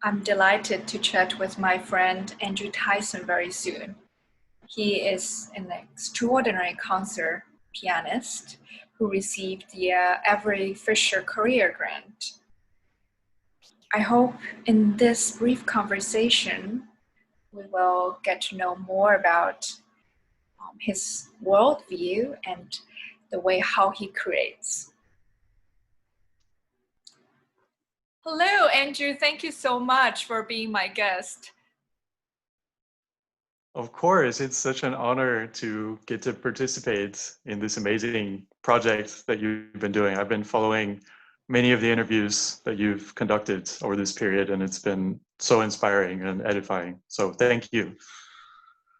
I'm delighted to chat with my friend Andrew Tyson very soon. He is an extraordinary concert pianist who received the Avery Fisher Career Grant. I hope in this brief conversation we will get to know more about his worldview and the way how he creates. Hello, Andrew. Thank you so much for being my guest. Of course, it's such an honor to get to participate in this amazing project that you've been doing. I've been following many of the interviews that you've conducted over this period, and it's been so inspiring and edifying. So thank you.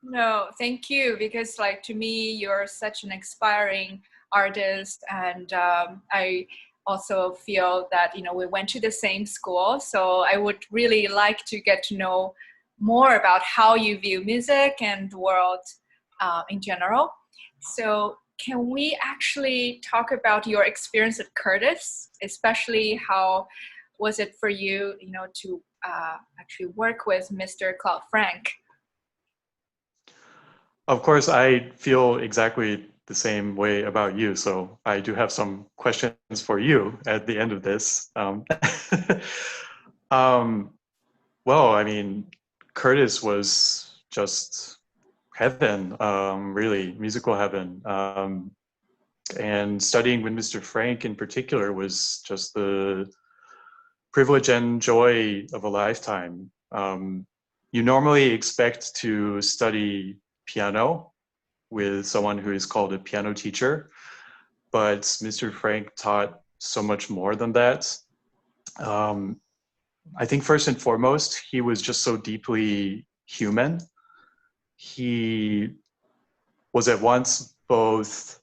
No, thank you, because to me, you're such an inspiring artist, and I also feel that we went to the same school, so I would really like to get to know more about how you view music and the world in general. So can we actually talk about your experience at Curtis, especially how was it for you, to actually work with Mr. Claude Frank? Of course, I feel exactly the same way about you. So I do have some questions for you at the end of this. Well, I mean, Curtis was just heaven, really, musical heaven. And studying with Mr. Frank in particular was just the privilege and joy of a lifetime. You normally expect to study piano with someone who is called a piano teacher, but Mr. Frank taught so much more than that. I think first and foremost, he was just so deeply human. He was at once both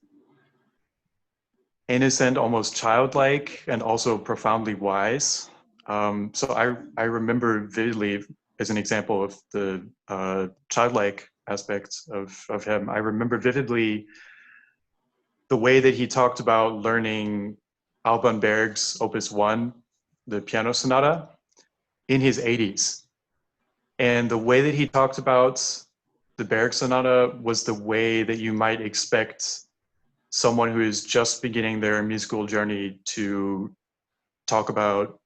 innocent, almost childlike, and also profoundly wise. So I remember vividly, as an example of the childlike aspects of him, I remember vividly the way that he talked about learning Alban Berg's Opus 1, the piano sonata, in his 80s. And the way that he talked about the Berg sonata was the way that you might expect someone who is just beginning their musical journey to talk about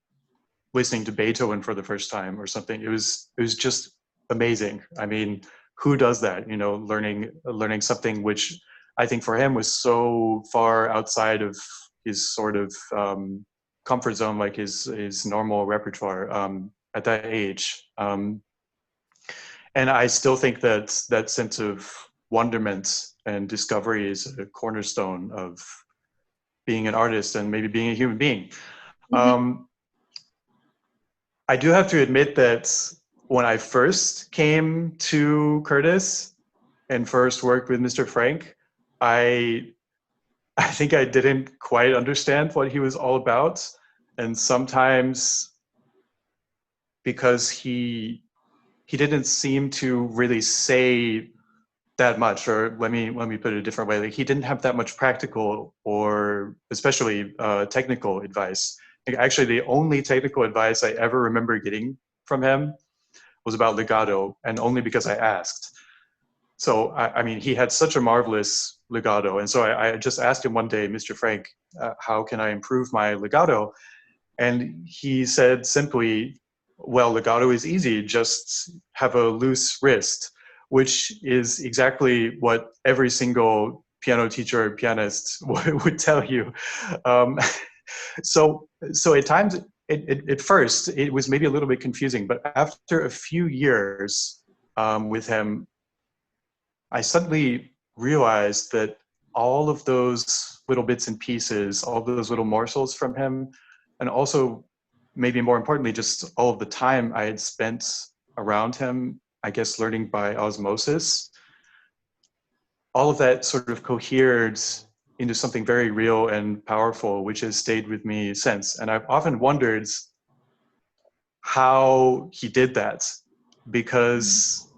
listening to Beethoven for the first time or something. It was just amazing. I mean, who does that? Learning something which I think for him was so far outside of his sort of comfort zone, like his normal repertoire at that age. And I still think that that sense of wonderment and discovery is a cornerstone of being an artist and maybe being a human being. Mm-hmm. I do have to admit that when I first came to Curtis and first worked with Mr. Frank, I think I didn't quite understand what he was all about. And sometimes because he didn't seem to really say that much, or let me put it a different way. Like, he didn't have that much practical or especially technical advice. Like, actually, the only technical advice I ever remember getting from him was about legato, and only because I asked. So, I mean, he had such a marvelous legato. And so I just asked him one day, Mr. Frank, how can I improve my legato? And he said simply, well, legato is easy, just have a loose wrist, which is exactly what every single piano teacher or pianist would tell you. So at times, at first, it was maybe a little bit confusing, but after a few years with him, I suddenly realized that all of those little bits and pieces, all those little morsels from him, and also, maybe more importantly, just all of the time I had spent around him, I guess learning by osmosis, all of that sort of cohered into something very real and powerful, which has stayed with me since. And I've often wondered how he did that, because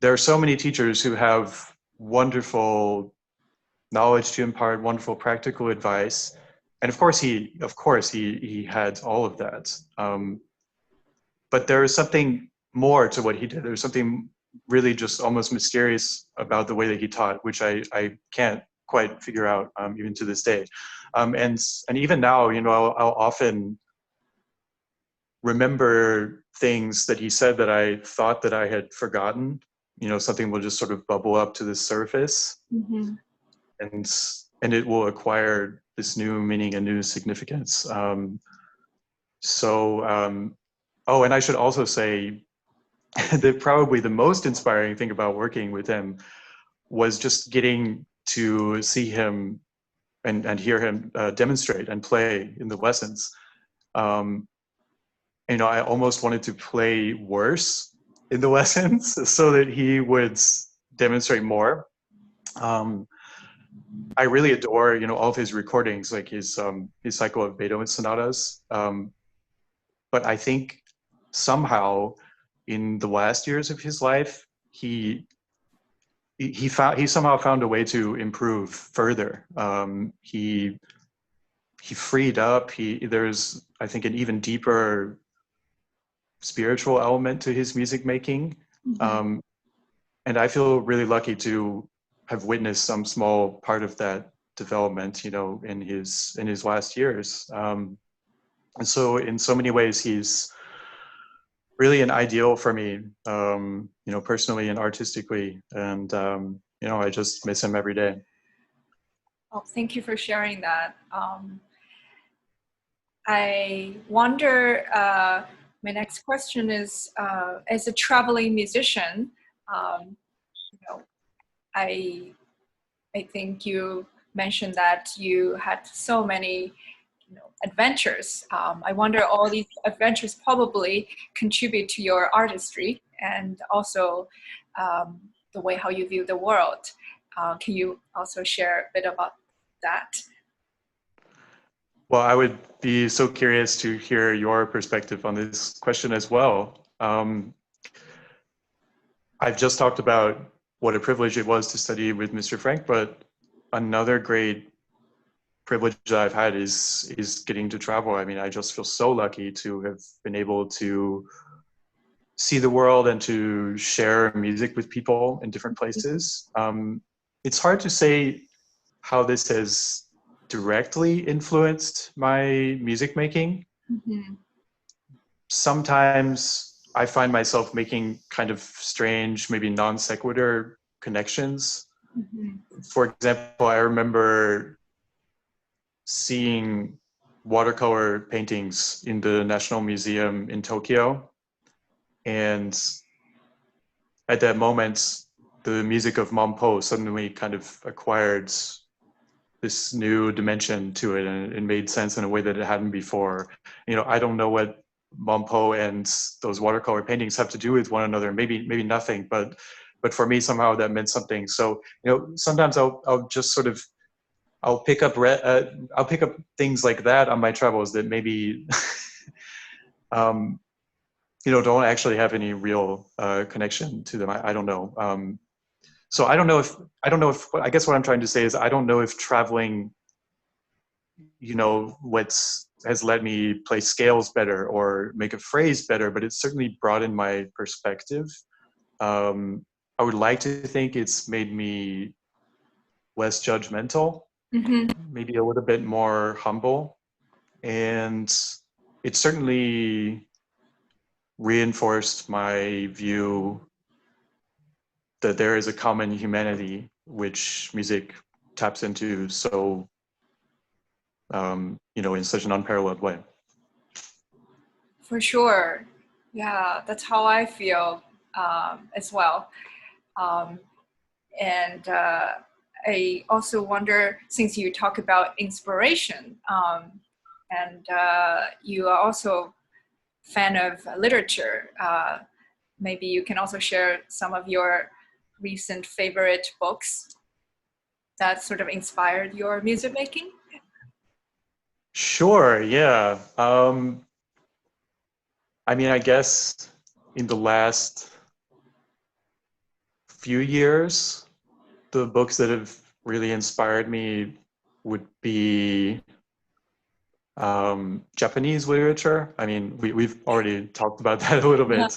there are so many teachers who have wonderful knowledge to impart, wonderful practical advice. And of course he had all of that. but there is something more to what he did. There's something really just almost mysterious about the way that he taught, which I can't quite figure out even to this day. And even now, you know, I'll often remember things that he said that I thought that I had forgotten. You know, something will just sort of bubble up to the surface, Mm-hmm. and it will acquire this new meaning and new significance. Oh, and I should also say that probably the most inspiring thing about working with him was just getting to see him and hear him demonstrate and play in the lessons. You know, I almost wanted to play worse in the lessons so that he would demonstrate more. I really adore, you know, all of his recordings, like his cycle of Beethoven sonatas. But I think somehow in the last years of his life, he somehow found a way to improve further. He freed up. There's, I think, an even deeper spiritual element to his music making. Mm-hmm. And I feel really lucky to have witnessed some small part of that development, you know, in his last years. And so in so many ways, he's really an ideal for me, you know, personally and artistically. And, you know, I just miss him every day. Oh, thank you for sharing that. I wonder, my next question is, as a traveling musician, you know, I think you mentioned that you had so many, you know, adventures. I wonder all these adventures probably contribute to your artistry and also the way how you view the world. Can you also share a bit about that? Well, I would be so curious to hear your perspective on this question as well. I've just talked about what a privilege it was to study with Mr. Frank, but another great privilege that I've had is getting to travel. I mean, I just feel so lucky to have been able to see the world and to share music with people in different places. It's hard to say how this has directly influenced my music making. Mm-hmm. Sometimes I find myself making kind of strange, maybe non sequitur connections. Mm-hmm. For example, I remember seeing watercolor paintings in the National Museum in Tokyo. And at that moment, the music of Mompo suddenly kind of acquired this new dimension to it, and it made sense in a way that it hadn't before. You know, I don't know what Mompo and those watercolor paintings have to do with one another. Maybe nothing, but for me somehow that meant something. So, you know, sometimes I'll just sort of I'll pick up things like that on my travels that maybe you know, don't actually have any real connection to them. I don't know. So I don't know if I guess what I'm trying to say is I don't know if traveling, you know, has let me play scales better or make a phrase better, but it's certainly broadened my perspective. I would like to think it's made me less judgmental, Mm-hmm. maybe a little bit more humble, and it certainly reinforced my view that there is a common humanity which music taps into so you know, in such an unparalleled way. For sure. Yeah, that's how I feel as well. Um, and I also wonder, since you talk about inspiration, and you are also fan of literature, maybe you can also share some of your recent favorite books that sort of inspired your music making. Sure, yeah. I mean, I guess in the last few years, the books that have really inspired me would be Japanese literature. I mean, we've already talked about that a little bit.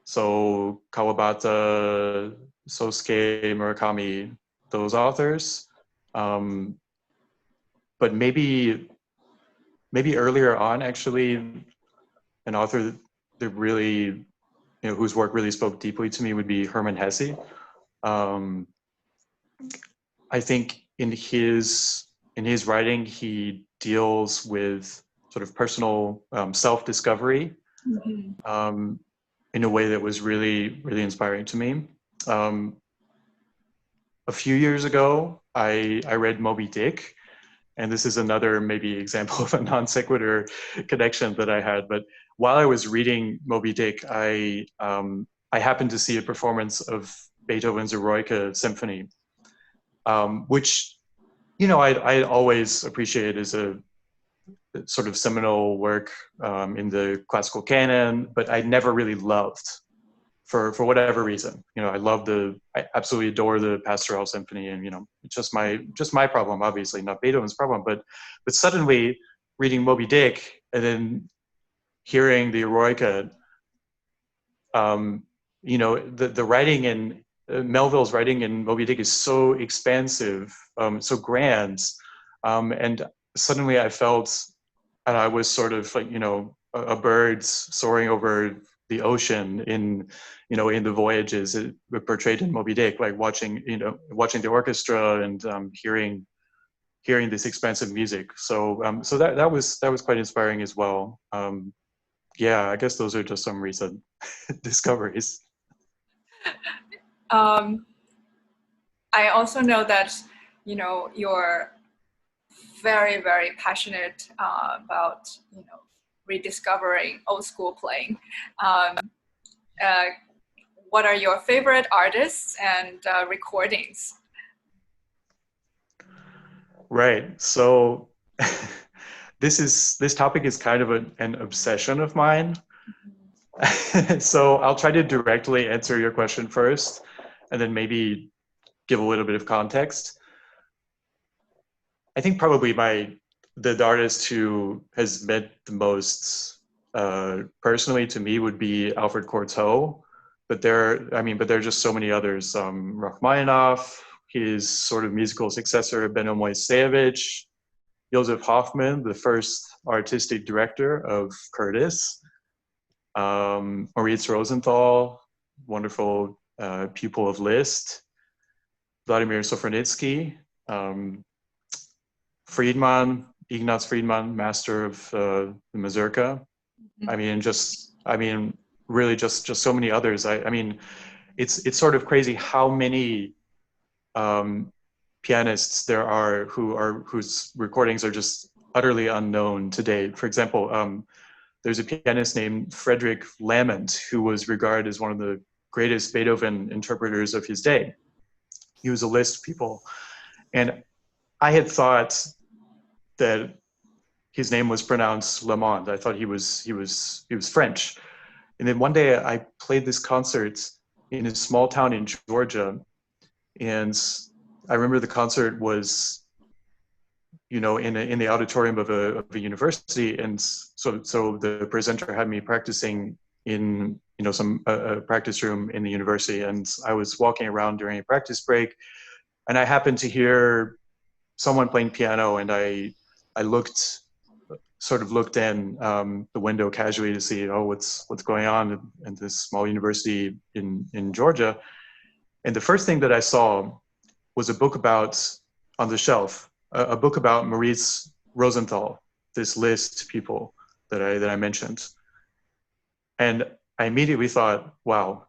So Kawabata, Sosuke Murakami, those authors. But maybe earlier on, actually, an author that really, whose work really spoke deeply to me would be Hermann Hesse. I think in his writing, he deals with sort of personal self-discovery in a way that was really, really inspiring to me. A few years ago, I read Moby Dick, and this is another maybe example of a non sequitur connection that I had. But while I was reading Moby Dick, I happened to see a performance of Beethoven's Eroica Symphony, which I always appreciated as a sort of seminal work in the classical canon, but I never really loved for whatever reason. I absolutely adore the Pastoral Symphony, and it's just my problem, obviously not Beethoven's problem. But suddenly reading Moby Dick and then hearing the Eroica, the writing in Melville's writing in Moby Dick is so expansive, so grand, and suddenly I felt, and I was sort of like a bird soaring over the ocean in the voyages portrayed in Moby Dick, like watching the orchestra and hearing this expansive music. So that was quite inspiring as well. Yeah, I guess those are just some recent discoveries. I also know that you're very, very passionate about rediscovering old school playing. What are your favorite artists and recordings? Right. So this topic is kind of an obsession of mine. So I'll try to directly answer your question first, and then maybe give a little bit of context. I think probably the artist who has meant the most personally to me would be Alfred Cortot, but there are just so many others. Rachmaninoff, his sort of musical successor, Benno Moiseiwitsch, Joseph Hoffman, the first artistic director of Curtis, Moritz Rosenthal, wonderful pupil of Liszt, Vladimir Sofronitsky, Friedman, Ignaz Friedman, master of the mazurka. Really just so many others. It's sort of crazy how many pianists there are whose recordings are just utterly unknown today. For example, there's a pianist named Frederick Lament who was regarded as one of the greatest Beethoven interpreters of his day. He was a Liszt pupil, and I had thought that his name was pronounced Lamont. I thought he was French. And then one day I played this concert in a small town in Georgia, and I remember the concert was, in the auditorium of a university, and so the presenter had me practicing in some practice room in the university, and I was walking around during a practice break, and I happened to hear someone playing piano, and I looked in the window casually to see what's going on in this small university in Georgia, and the first thing that I saw was a book on the shelf, a book about Moritz Rosenthal, this Liszt pupil that I mentioned, and I immediately thought, wow,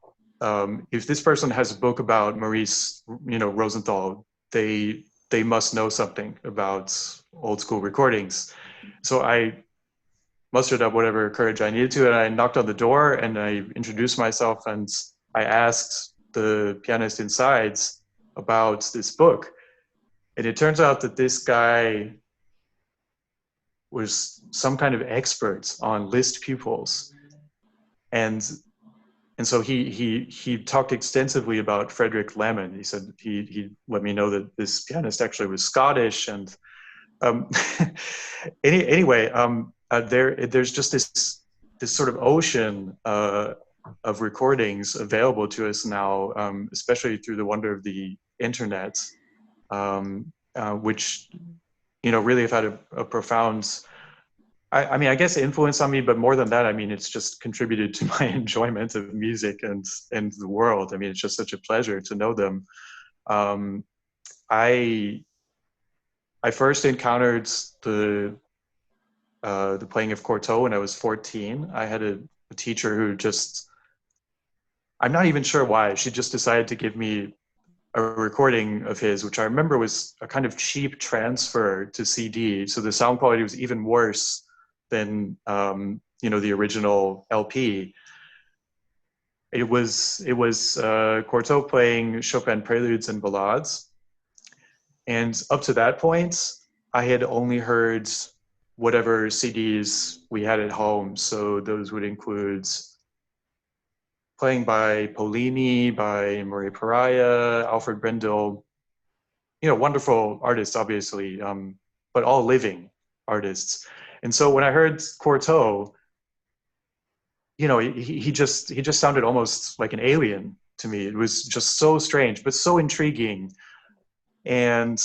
if this person has a book about Maurice, Rosenthal, they must know something about old school recordings. So I mustered up whatever courage I needed to, and I knocked on the door and I introduced myself, and I asked the pianist inside about this book. And it turns out that this guy was some kind of expert on Liszt pupils. And so he talked extensively about Frederick Lament. He said he let me know that this pianist actually was Scottish, and Um, anyway, there's just this sort of ocean of recordings available to us now, especially through the wonder of the internet, which really have had a profound, I mean, I guess influence on me, but more than that, I mean, it's just contributed to my enjoyment of music and the world. I mean, it's just such a pleasure to know them. Um, I I first encountered the playing of Cortot when I was 14. I had a teacher who just, I'm not even sure why, she just decided to give me a recording of his, which I remember was a kind of cheap transfer to CD. So the sound quality was even worse than, the original LP. It was Cortot playing Chopin preludes and ballades. And up to that point, I had only heard whatever CDs we had at home. So those would include playing by Polini, by Maria Pariah, Alfred Brendel, wonderful artists, obviously, but all living artists. And so when I heard Cortot, he just sounded almost like an alien to me. It was just so strange, but so intriguing. And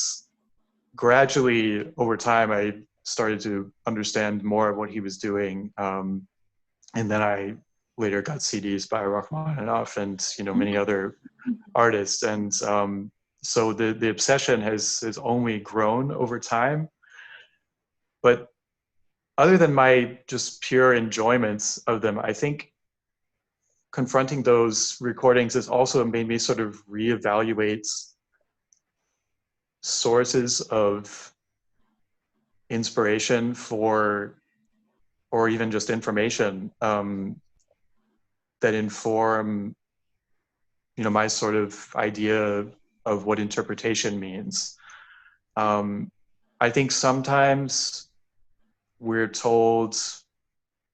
gradually over time, I started to understand more of what he was doing. And then I later got CDs by Rachmaninoff and many other artists. And so the obsession has only grown over time. But other than my just pure enjoyment of them, I think confronting those recordings has also made me sort of reevaluate sources of inspiration or even just information that inform my sort of idea of what interpretation means. I think sometimes we're told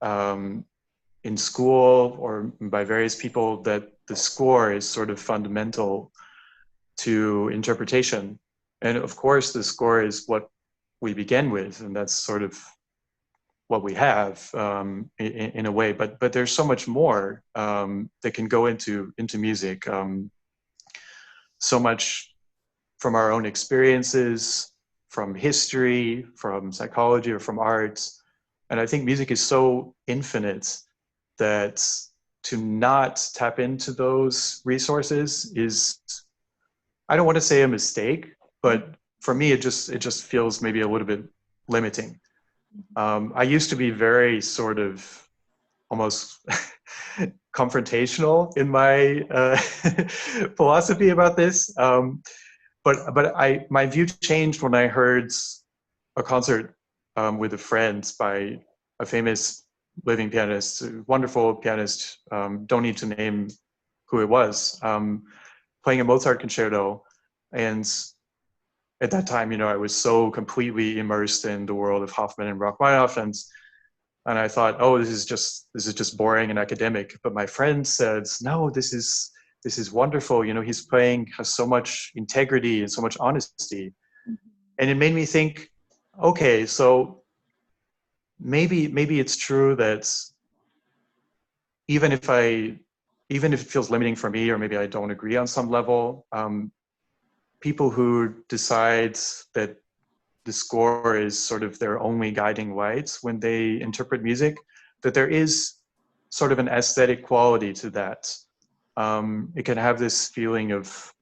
in school or by various people that the score is sort of fundamental to interpretation. And of course, the score is what we begin with, and that's sort of what we have in a way. But there's so much more that can go into music. So much from our own experiences, from history, from psychology, or from art. And I think music is so infinite that to not tap into those resources is, I don't want to say a mistake, but for me, it just feels maybe a little bit limiting. I used to be very sort of almost confrontational in my philosophy about this. But my view changed when I heard a concert with a friend by a famous living pianist, a wonderful pianist. Don't need to name who it was, playing a Mozart concerto. And at that time, I was so completely immersed in the world of Hoffman and Rachmaninoff, and I thought, oh, this is just boring and academic. But my friend says, no, this is wonderful. He's playing, has so much integrity and so much honesty. And it made me think, okay, so maybe it's true that even if it feels limiting for me, or maybe I don't agree on some level, people who decide that the score is sort of their only guiding light when they interpret music, that there is sort of an aesthetic quality to that. It can have this feeling of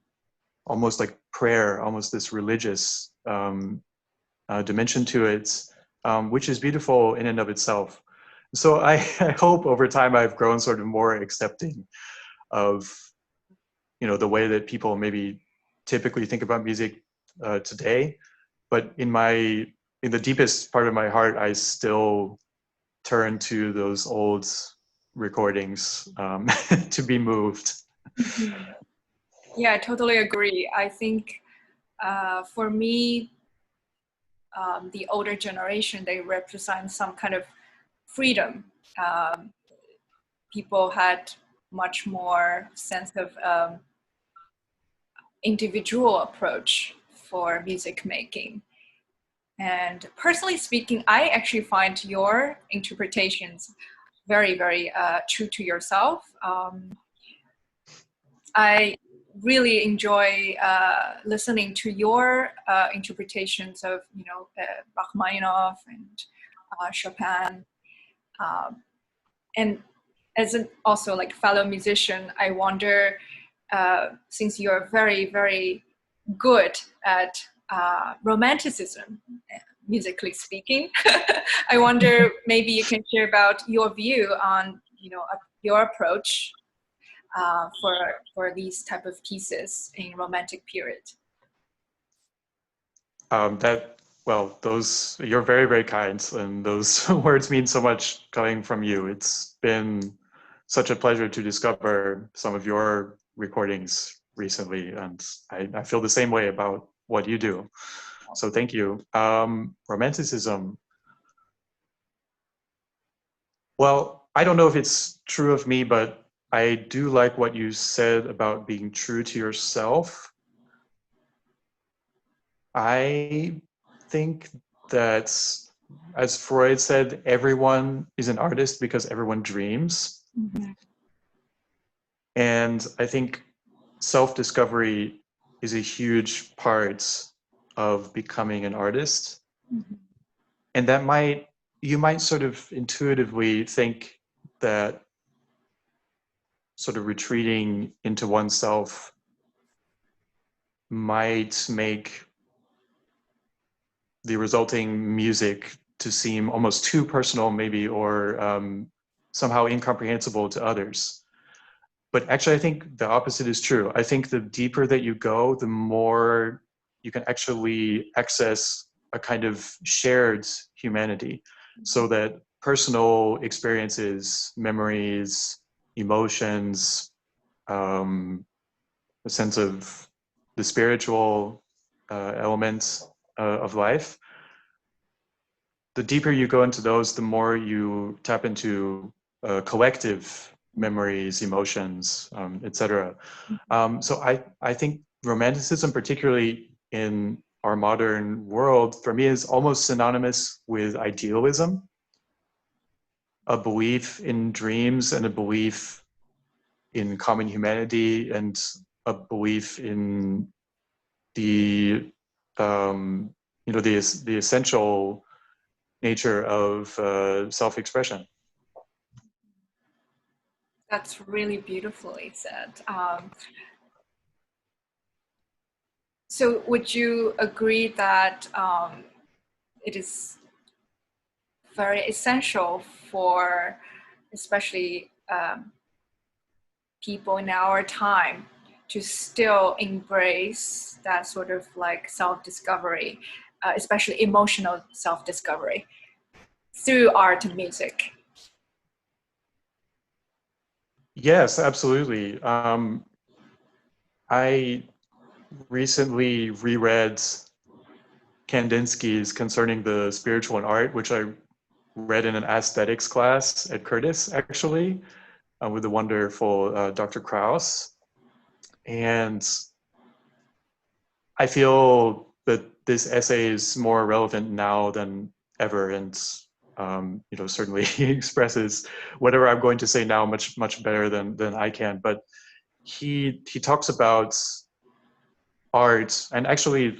almost like prayer, almost this religious dimension to it, which is beautiful in and of itself. So I hope over time I've grown sort of more accepting of, the way that people maybe typically think about music today. But in the deepest part of my heart, I still turn to those old recordings to be moved. Yeah, I totally agree. I think for me, the older generation, they represent some kind of freedom. People had much more sense of individual approach for music making. And personally speaking, I actually find your interpretations very, very true to yourself. I really enjoy listening to your interpretations of, Rachmaninoff and Chopin. And as an also like fellow musician, I wonder, since you're very, very good at Romanticism, musically speaking, I wonder maybe you can share about your view on, your approach for these type of pieces in Romantic period. Those, you're very, very kind, and those words mean so much coming from you. It's been such a pleasure to discover some of your recordings recently, and I feel the same way about what you do. So thank you. Romanticism. Well, I don't know if it's true of me, but I do like what you said about being true to yourself. I think that, as Freud said, everyone is an artist because everyone dreams. Mm-hmm. And I think self-discovery is a huge part of becoming an artist. Mm-hmm. And you might sort of intuitively think that sort of retreating into oneself might make the resulting music to seem almost too personal, maybe, or somehow incomprehensible to others. But actually, I think the opposite is true. I think the deeper that you go, the more you can actually access a kind of shared humanity, so that personal experiences, memories, emotions, a sense of the spiritual elements of life, the deeper you go into those, the more you tap into collective memories, emotions, etc. So I think Romanticism, particularly in our modern world, for me is almost synonymous with idealism, a belief in dreams and a belief in common humanity and a belief in the the essential nature of self-expression. That's really beautifully said. So would you agree that it is very essential for especially people in our time to still embrace that sort of like self-discovery, especially emotional self-discovery through art and music? Yes, absolutely. I recently reread Kandinsky's Concerning the Spiritual and Art, which I read in an aesthetics class at Curtis, actually, with the wonderful Dr. Krauss. And I feel that this essay is more relevant now than ever, and certainly expresses whatever I'm going to say now much better than I can. But he talks about art, and actually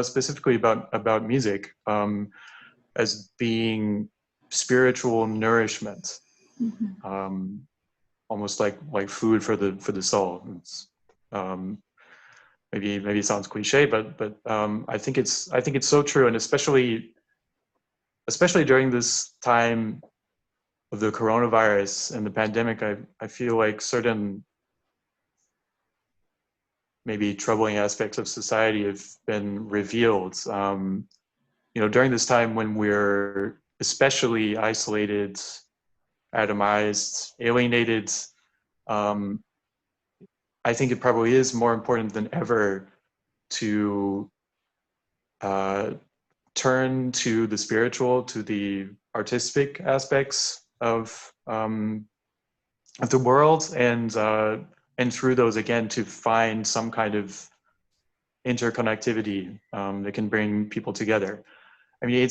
specifically about music, as being spiritual nourishment, Mm-hmm. almost like food for the soul. It's, maybe it sounds cliche, but I think it's so true, and especially during this time of the coronavirus and the pandemic, I feel like certain maybe troubling aspects of society have been revealed. During this time when we're especially isolated, atomized, alienated, I think it probably is more important than ever to turn to the spiritual, to the artistic aspects of the world, and through those again to find some kind of interconnectivity that can bring people together. I mean,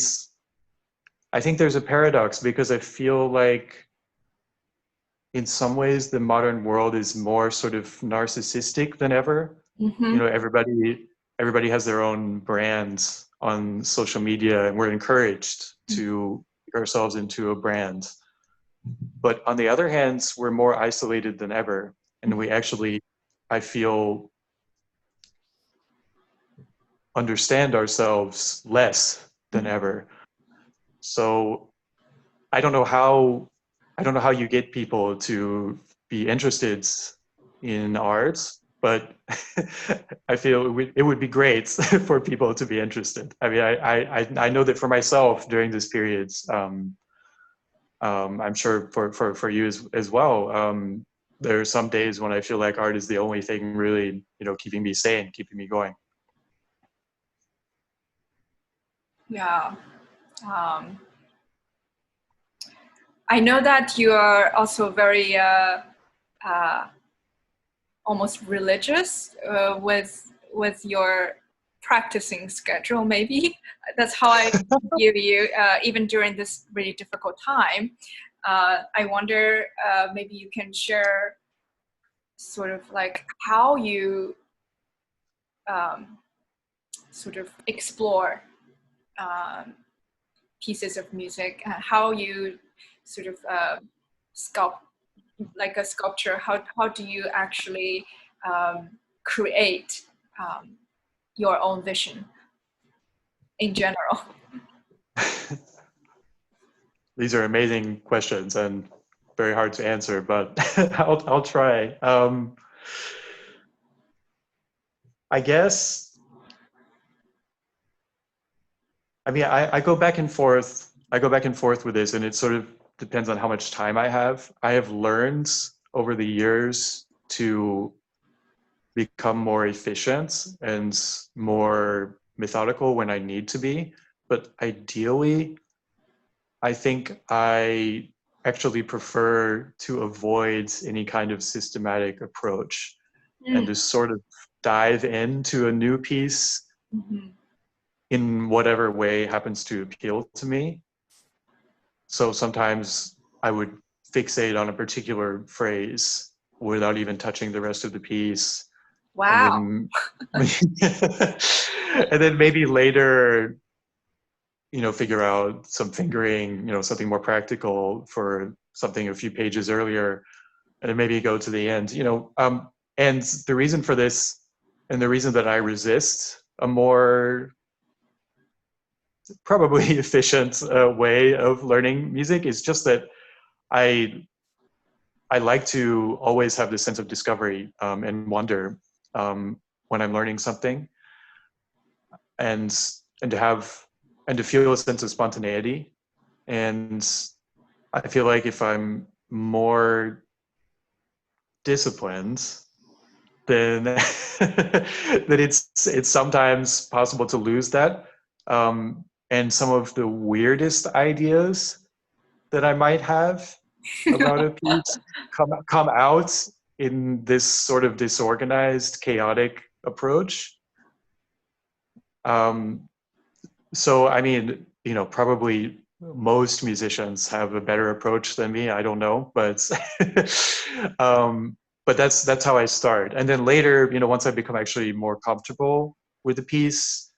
I think there's a paradox because I feel like in some ways the modern world is more sort of narcissistic than ever. Mm-hmm. You know, everybody has their own brands on social media, and we're encouraged to make ourselves into a brand. But on the other hand, we're more isolated than ever, and we actually, I feel, understand ourselves less than ever. So I don't know how you get people to be interested in art, but I feel it would be great for people to be interested. I mean, I know that for myself during this period, I'm sure for you as well. There are some days when I feel like art is the only thing really, keeping me sane, keeping me going. Yeah. I know that you are also very almost religious with your practicing schedule. Maybe that's how I view you, even during this really difficult time. I wonder, maybe you can share sort of like how you sort of explore pieces of music, how you sort of sculpt like a sculpture. How do you actually create your own vision in general? These are amazing questions and very hard to answer, but I'll try. I guess, I mean, I go back and forth. I go back and forth with this, and it sort of depends on how much time I have. I have learned over the years to become more efficient and more methodical when I need to be. But ideally, I think I actually prefer to avoid any kind of systematic approach and to sort of dive into a new piece in whatever way happens to appeal to me. So sometimes I would fixate on a particular phrase without even touching the rest of the piece. Wow. And then and then maybe later, figure out some fingering, something more practical for something a few pages earlier, and then maybe go to the end, and the reason for this, and the reason that I resist a more probably efficient way of learning music is just that I like to always have this sense of discovery and wonder when I'm learning something, and to feel a sense of spontaneity. And I feel like if I'm more disciplined, then then it's sometimes possible to lose that. And some of the weirdest ideas that I might have about a piece come out in this sort of disorganized, chaotic approach. So, I mean, probably most musicians have a better approach than me. I don't know, but but that's how I start. And then later, once I become actually more comfortable with the piece,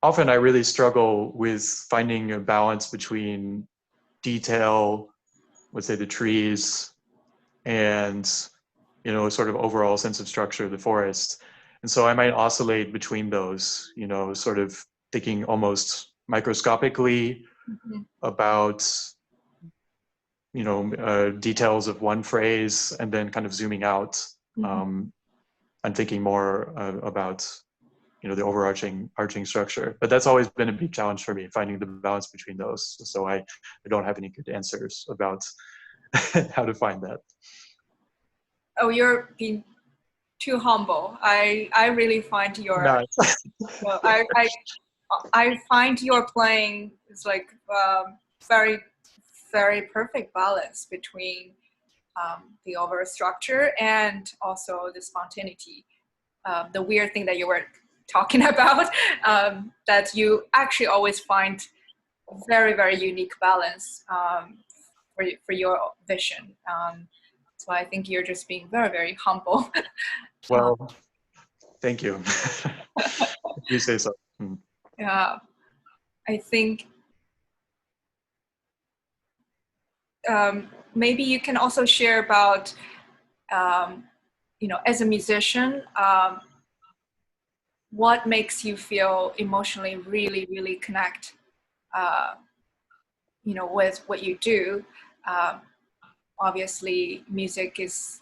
often I really struggle with finding a balance between detail, let's say the trees, and a sort of overall sense of structure of the forest. And so I might oscillate between those, sort of thinking almost microscopically about details of one phrase, and then kind of zooming out and thinking more about the overarching structure. But that's always been a big challenge for me, finding the balance between those. So I don't have any good answers about how to find that. Oh, you're being too humble. I really find your Nice. well, I find your playing is like very very perfect balance between the overall structure and also the spontaneity. The weird thing that you were talking about, that you actually always find very, very unique balance for your vision. So I think you're just being very, very humble. Well, thank you. If you say so. Yeah, I think maybe you can also share about, as a musician, what makes you feel emotionally really, really connect, with what you do. Obviously, music is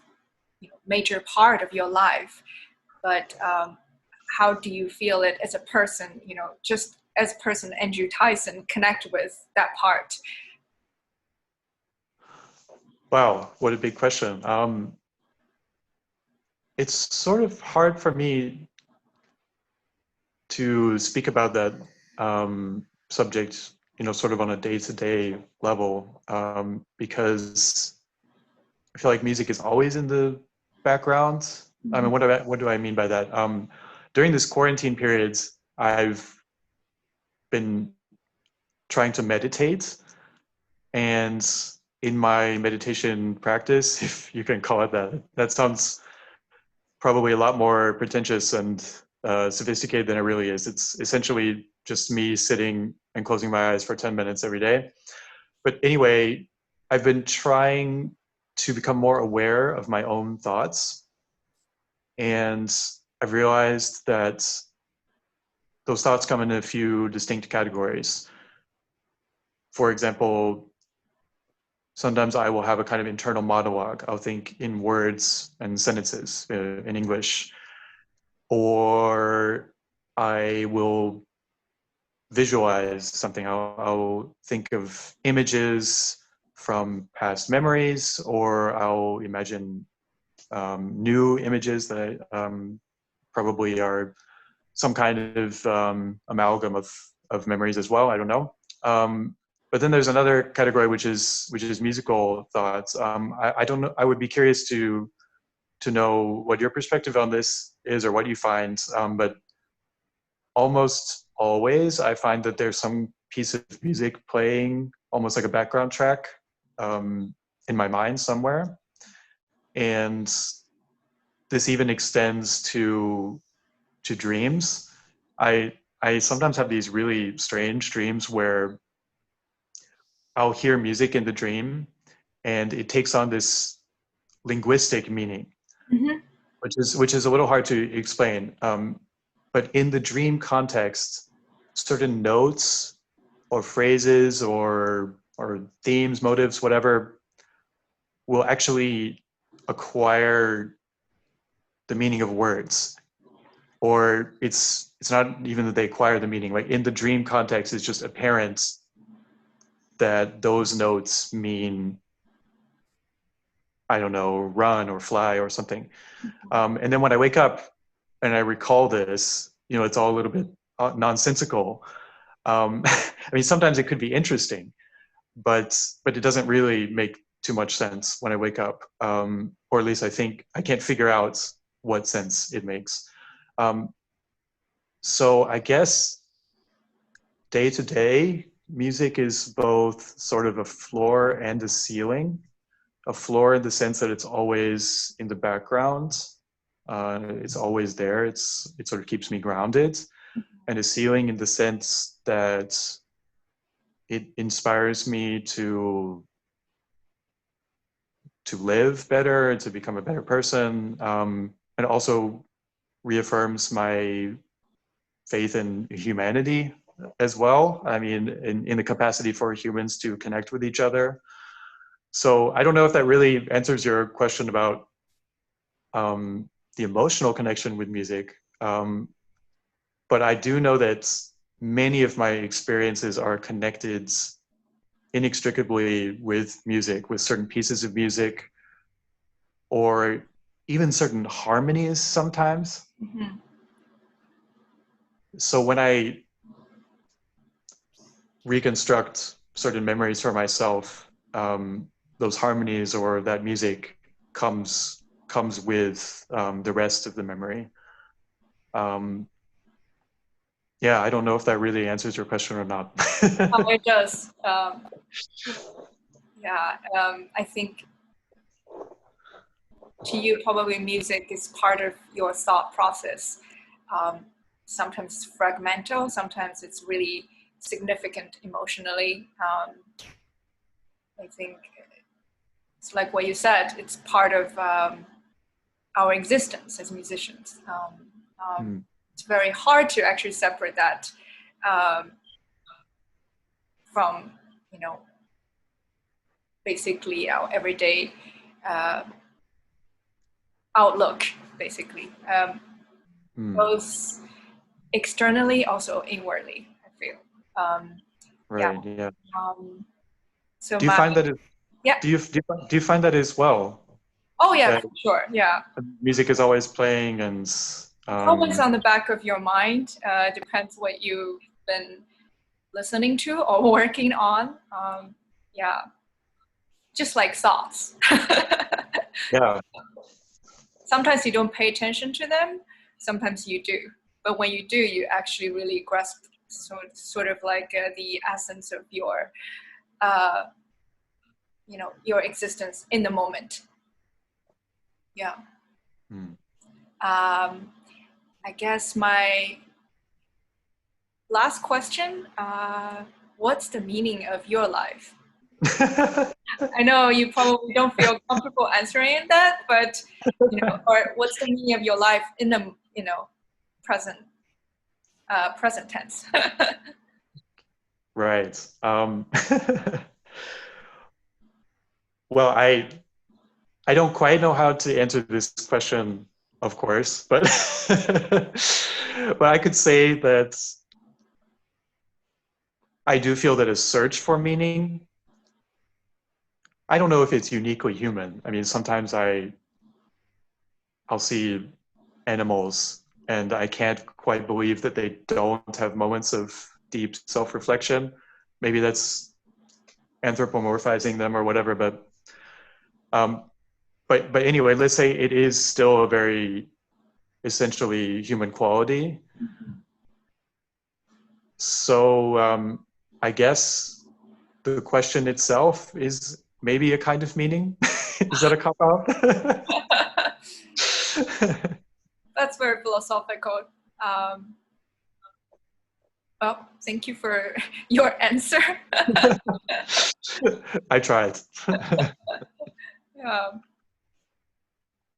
major part of your life, but how do you feel it as a person, just as a person, Andrew Tyson, connect with that part? Wow, what a big question. It's sort of hard for me to speak about that subject, sort of on a day-to-day level, because I feel like music is always in the background. I mean, what do I mean by that? During this quarantine period, I've been trying to meditate, and in my meditation practice, if you can call it that, that sounds probably a lot more pretentious and sophisticated than it really is. It's essentially just me sitting and closing my eyes for 10 minutes every day. But anyway, I've been trying to become more aware of my own thoughts. And I've realized that those thoughts come in a few distinct categories. For example, sometimes I will have a kind of internal monologue. I'll think in words and sentences in English. Or I will visualize something. I'll think of images from past memories, or I'll imagine new images that probably are some kind of amalgam of memories as well. I don't know. But then there's another category which is musical thoughts. I don't know. I would be curious to know what your perspective on this is, or what you find. But almost always, I find that there's some piece of music playing almost like a background track in my mind somewhere, and this even extends to dreams. I sometimes have these really strange dreams where I'll hear music in the dream, and it takes on this linguistic meaning, Mm-hmm. which is a little hard to explain. But in the dream context, certain notes or phrases or themes, motives, whatever, will actually acquire the meaning of words. Or it's not even that they acquire the meaning. Like in the dream context, it's just apparent that those notes mean, I don't know, run or fly or something. And then when I wake up and I recall this, it's all a little bit nonsensical. I mean, sometimes it could be interesting, but it doesn't really make too much sense when I wake up, or at least I think I can't figure out what sense it makes. So I guess day to day, music is both sort of a floor and a ceiling. A floor in the sense that it's always in the background, it's always there. It sort of keeps me grounded, and a ceiling in the sense that it inspires me to live better and to become a better person, and also reaffirms my faith in humanity as well. I mean, in the capacity for humans to connect with each other. So I don't know if that really answers your question about the emotional connection with music. But I do know that many of my experiences are connected inextricably with music, with certain pieces of music, or even certain harmonies sometimes. Mm-hmm. So when I reconstruct certain memories for myself, those harmonies or that music comes with the rest of the memory. yeah, I don't know if that really answers your question or not. Oh, it does. Yeah, I think to you, probably music is part of your thought process. Sometimes it's fragmental, sometimes it's really significant emotionally. I think it's like what you said, it's part of our existence as musicians. It's very hard to actually separate that from, you know, basically our everyday outlook, basically. Both externally, also inwardly, I feel. Right, yeah. So do you find that yeah. Do you find that as well? Oh yeah, for sure, yeah. Music is always playing and always on the back of your mind. Depends what you've been listening to or working on. Yeah, just like thoughts. yeah. Sometimes you don't pay attention to them, sometimes you do. But when you do, you actually really grasp sort of like the essence of your, you know, your existence in the moment. Yeah. I guess my last question, what's the meaning of your life? I know you probably don't feel comfortable answering that, but you know, or what's the meaning of your life in the, you know, present tense? Right. Well, I don't quite know how to answer this question, of course, but but I could say that I do feel that a search for meaning, I don't know if it's uniquely human. I mean, sometimes I'll see animals and I can't quite believe that they don't have moments of deep self-reflection. Maybe that's anthropomorphizing them or whatever, but anyway, let's say it is still a very essentially human quality. So I guess the question itself is maybe a kind of meaning. Is that a cop-out? That's very philosophical. Well, thank you for your answer. I tried. Yeah.